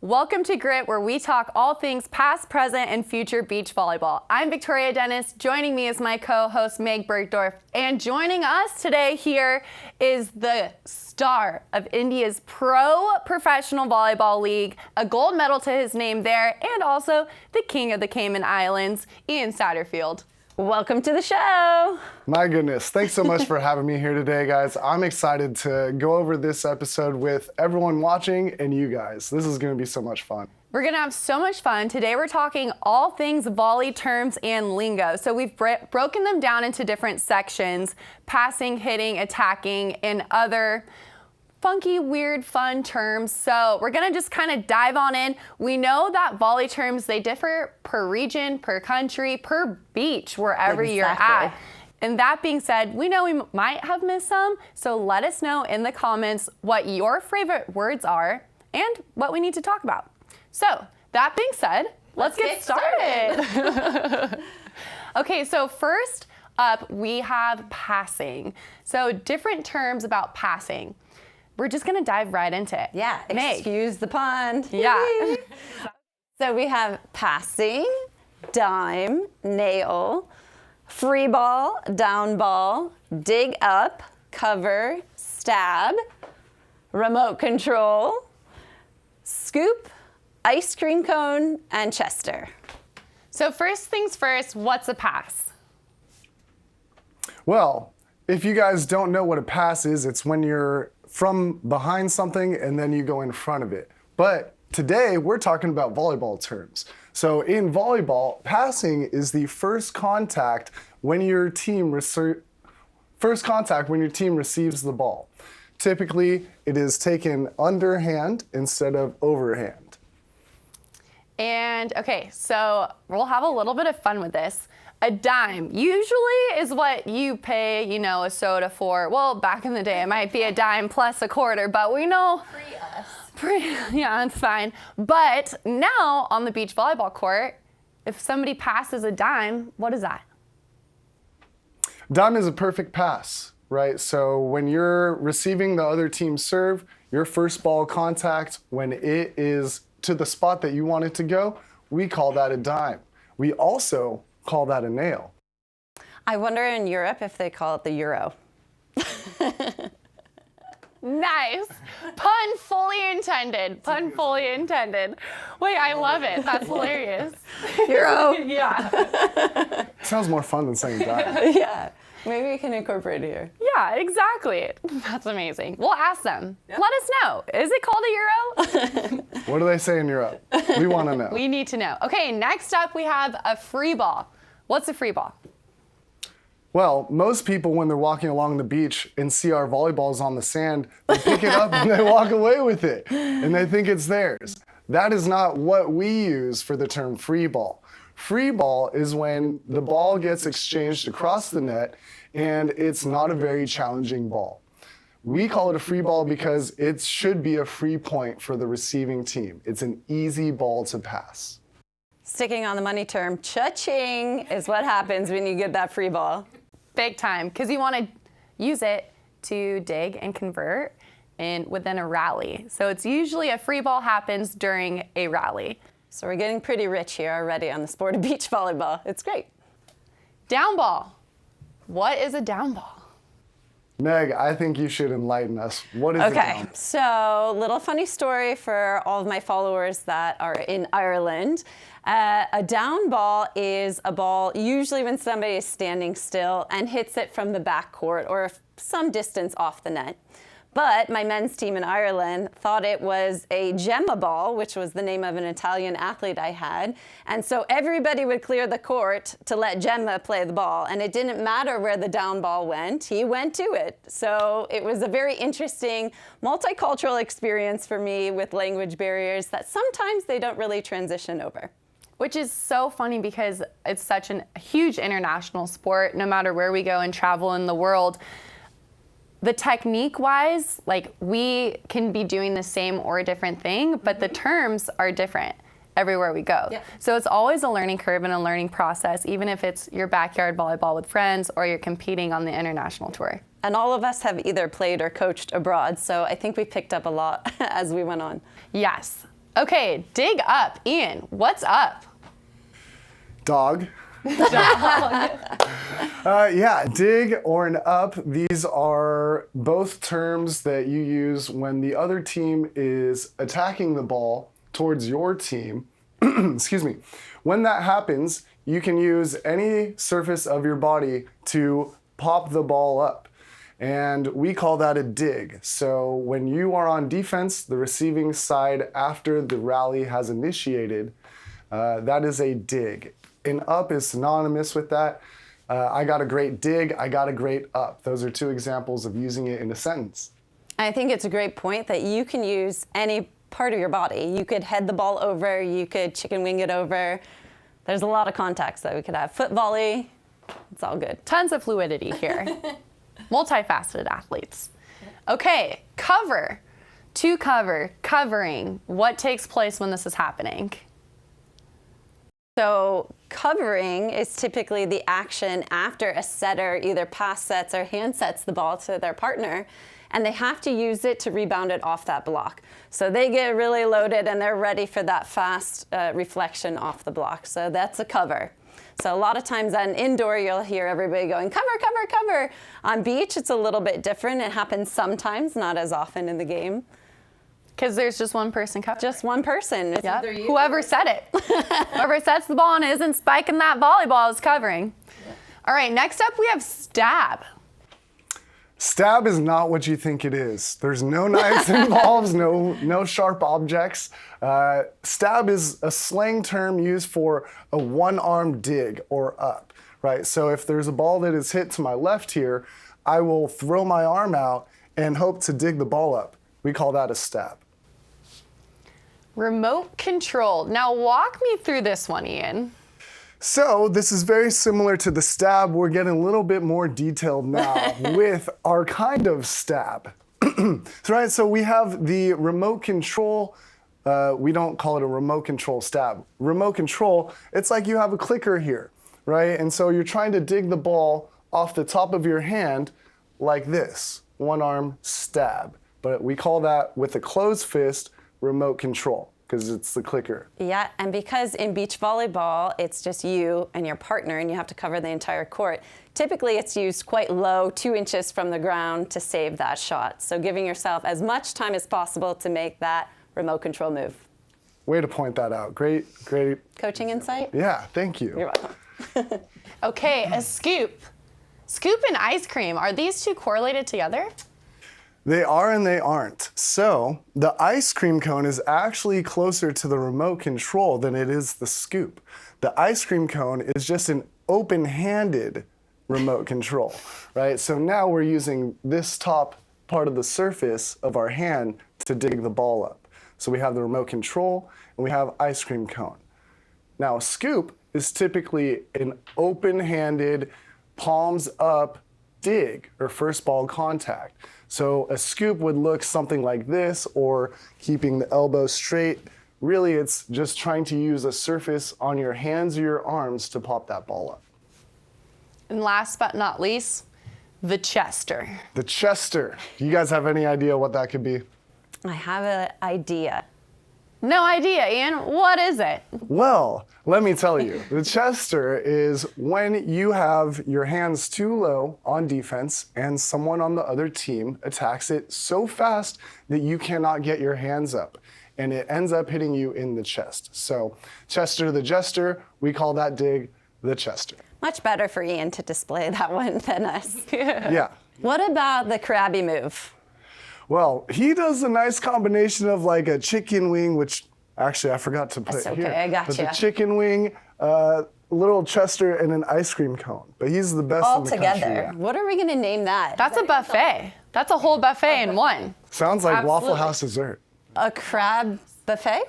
Welcome to Grit, where we talk all things past, present, and future beach volleyball. I'm Victoria Dennis. Joining me is my co-host Meg Burgdorf, and joining us today here is the star of India's professional volleyball league, a gold medal to his name there, and also the king of the Cayman Islands, Ian Satterfield. Welcome to the show. My goodness, thanks so much for having me here today, guys. I'm excited to go over this episode with everyone watching and you guys. This is going to be so much fun. We're going to have so much fun. Today we're talking all things volley terms and lingo. So we've broken them down into different sections: passing, hitting, attacking, and other funky, weird, fun terms. So we're gonna just kind of dive on in. We know that volley terms, they differ per region, per country, per beach, wherever you're at. And that being said, we know we might have missed some, so let us know in the comments what your favorite words are and what we need to talk about. So that being said, let's get started. Okay, so first up, we have passing. So different terms about passing. We're just gonna dive right into it. Yeah, excuse the pun. Yeah. So we have passing, dime, nail, free ball, down ball, dig up, cover, stab, remote control, scoop, ice cream cone, and chester. So first things first, what's a pass? Well, if you guys don't know what a pass is, it's when you're from behind something and then you go in front of it. But today we're talking about volleyball terms. So in volleyball, passing is the first contact when your team receives the ball. Typically, it is taken underhand instead of overhand. And okay, so we'll have a little bit of fun with this. A dime usually is what you pay, a soda for. Well, back in the day, it might be a dime plus a quarter, but we know. Yeah, it's fine. But now on the beach volleyball court, if somebody passes a dime, what is that? Dime is a perfect pass, right? So when you're receiving the other team's serve, your first ball contact, when it is to the spot that you want it to go, we call that a dime. We also call that a nail. I wonder in Europe if they call it the euro. Nice. Pun fully intended. Pun fully intended. Wait, I love it. That's hilarious. Euro. Yeah. Sounds more fun than saying dime. Yeah. Maybe we can incorporate it here. Yeah, exactly. That's amazing. We'll ask them. Yep. Let us know. Is it called a euro? What do they say in Europe? We want to know. We need to know. Okay, next up we have a free ball. What's a free ball? Well, most people, when they're walking along the beach and see our volleyballs on the sand, they pick it up and they walk away with it, and they think it's theirs. That is not what we use for the term free ball. Free ball is when the ball gets exchanged across the net and it's not a very challenging ball. We call it a free ball because it should be a free point for the receiving team. It's an easy ball to pass. Sticking on the money term, cha-ching is what happens when you get that free ball. Big time, because you want to use it to dig and convert within a rally. So it's usually a free ball happens during a rally. So we're getting pretty rich here already on the sport of beach volleyball. It's great. Down ball. What is a down ball? Meg, I think you should enlighten us. What is a down ball? Okay, so little funny story for all of my followers that are in Ireland. A down ball is a ball usually when somebody is standing still and hits it from the back court or some distance off the net. But my men's team in Ireland thought it was a Gemma ball, which was the name of an Italian athlete I had. And so everybody would clear the court to let Gemma play the ball. And it didn't matter where the down ball went, he went to it. So it was a very interesting multicultural experience for me with language barriers that sometimes they don't really transition over. Which is so funny because it's such a huge international sport, no matter where we go and travel in the world. The technique-wise, we can be doing the same or a different thing, but the terms are different everywhere we go. Yeah. So it's always a learning curve and a learning process, even if it's your backyard volleyball with friends or you're competing on the international tour. And all of us have either played or coached abroad, so I think we picked up a lot as we went on. Yes. Okay, dig up. Ian, what's up? Dog. Yeah, dig or an up. These are both terms that you use when the other team is attacking the ball towards your team. Excuse me. When that happens, you can use any surface of your body to pop the ball up. And we call that a dig. So when you are on defense, the receiving side after the rally has initiated, that is a dig. An up is synonymous with that. I got a great dig, I got a great up. Those are two examples of using it in a sentence. I think it's a great point that you can use any part of your body. You could head the ball over, you could chicken wing it over. There's a lot of context that we could have. Foot volley, it's all good. Tons of fluidity here. Multifaceted athletes. Okay, cover. To cover, covering. What takes place when this is happening? So covering is typically the action after a setter either pass sets or hand sets the ball to their partner, and they have to use it to rebound it off that block. So they get really loaded and they're ready for that fast reflection off the block. So that's a cover. So a lot of times on indoor, you'll hear everybody going, cover, cover, cover. On beach, it's a little bit different. It happens sometimes, not as often in the game. Because there's just one person covering. Just one person. It's Yep. either you Whoever set it. Whoever sets the ball and isn't spiking that volleyball is covering. All right, next up we have stab. Stab is not what you think it is. There's no knives involved, no sharp objects. Stab is a slang term used for a one-arm dig or up, right? So if there's a ball that is hit to my left here, I will throw my arm out and hope to dig the ball up. We call that a stab. Remote control. Now walk me through this one, Ian. So this is very similar to the stab. We're getting a little bit more detailed now with our kind of stab. Right, so we have the remote control. We don't call it a remote control stab. Remote control, it's like you have a clicker here, right? And so you're trying to dig the ball off the top of your hand like this, one arm stab. But we call that, with a closed fist, remote control, because it's the clicker. Yeah, and because in beach volleyball, it's just you and your partner, and you have to cover the entire court. Typically, it's used quite low, 2 inches from the ground to save that shot. So giving yourself as much time as possible to make that remote control move. Way to point that out. Great. Coaching insight? Yeah, thank you. You're welcome. Okay, a scoop. Scoop and ice cream, are these two correlated together? They are and they aren't. So the ice cream cone is actually closer to the remote control than it is the scoop. The ice cream cone is just an open-handed remote control, right? So now we're using this top part of the surface of our hand to dig the ball up. So we have the remote control and we have ice cream cone. Now a scoop is typically an open-handed, palms up dig or first ball contact. So a scoop would look something like this, or keeping the elbow straight. Really, it's just trying to use a surface on your hands or your arms to pop that ball up. And last but not least, the chester. The chester. Do you guys have any idea what that could be? I have an idea. No idea, Ian. What is it? Well, let me tell you. The chester is when you have your hands too low on defense and someone on the other team attacks it so fast that you cannot get your hands up, and it ends up hitting you in the chest. So chester the jester, we call that dig the chester. Much better for Ian to display that one than us. Yeah. What about the Crabby move? Well, he does a nice combination of like a chicken wing, which actually I forgot to put That's okay, here. I But gotcha. the chicken wing, little chester, and an ice cream cone. But he's the best All in the country. together. Yeah. What are we going to name that? That's a buffet. That's a whole buffet in one. Sounds like Waffle Absolutely. House dessert. A crab buffet?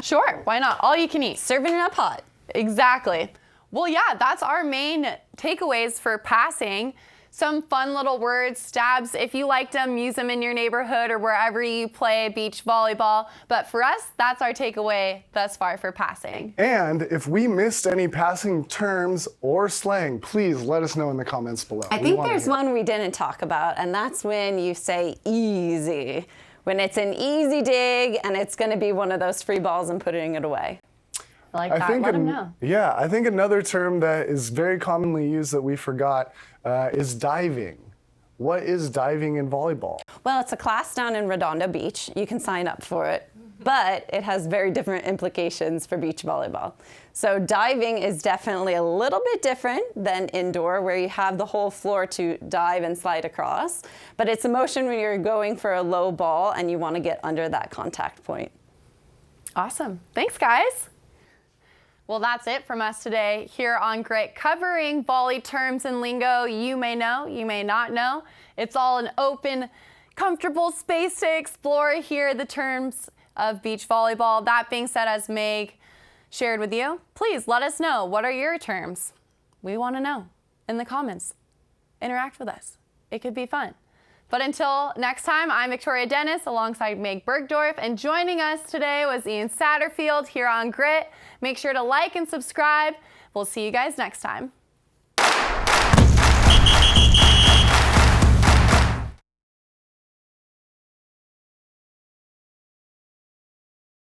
Sure, why not? All you can eat. Serving it up hot. Exactly. Well, yeah, that's our main takeaways for passing. Some fun little words, stabs. If you liked them, use them in your neighborhood or wherever you play beach volleyball. But for us, that's our takeaway thus far for passing. And if we missed any passing terms or slang, please let us know in the comments below. I think there's one we didn't talk about, and that's when you say easy. when it's an easy dig and it's going to be one of those free balls and putting it away. I like that. Let them know. Yeah, I think another term that is very commonly used that we forgot is diving. What is diving in volleyball? Well, it's a class down in Redondo Beach. You can sign up for it, but it has very different implications for beach volleyball. So diving is definitely a little bit different than indoor, where you have the whole floor to dive and slide across. But it's a motion when you're going for a low ball and you want to get under that contact point. Awesome. Thanks, guys. Well, that's it from us today here on Grit, covering volley terms and lingo you may know, you may not know. It's all an open, comfortable space to explore here the terms of beach volleyball. That being said, as Meg shared with you, please let us know, what are your terms? We want to know in the comments. Interact with us. It could be fun. But until next time, I'm Victoria Dennis alongside Meg Burgdorf, and joining us today was Ian Satterfield here on Grit. Make sure to like and subscribe. We'll see you guys next time.